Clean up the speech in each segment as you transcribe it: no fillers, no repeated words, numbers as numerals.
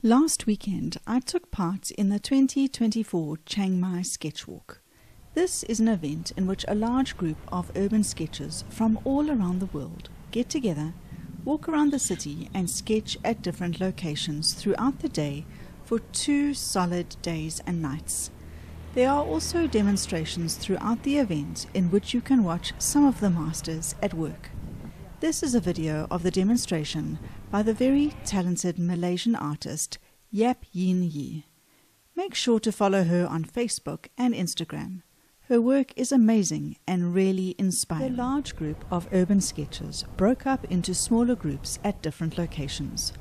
Last weekend, I took part in the 2024 Chiang Mai Sketch Walk. This is an event in which a large group of urban sketchers from all around the world get together, walk around the city and sketch at different locations throughout the day for 2 solid days and nights. There are also demonstrations throughout the event in which you can watch some of the masters at work. This is a video of the demonstration by the very talented Malaysian artist Yap Yeen Lee. Make sure to follow her on Facebook and Instagram. Her work is amazing and really inspiring. The large group of urban sketchers broke up into smaller groups at different locations.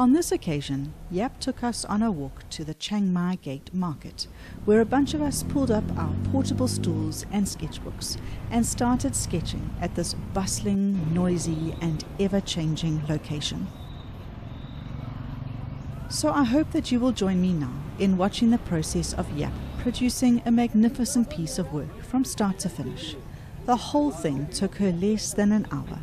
On this occasion, Yap took us on a walk to the Chiang Mai Gate Market, where a bunch of us pulled up our portable stools and sketchbooks and started sketching at this bustling, noisy and ever-changing location. So I hope that you will join me now in watching the process of Yap producing a magnificent piece of work from start to finish. The whole thing took her less than an hour.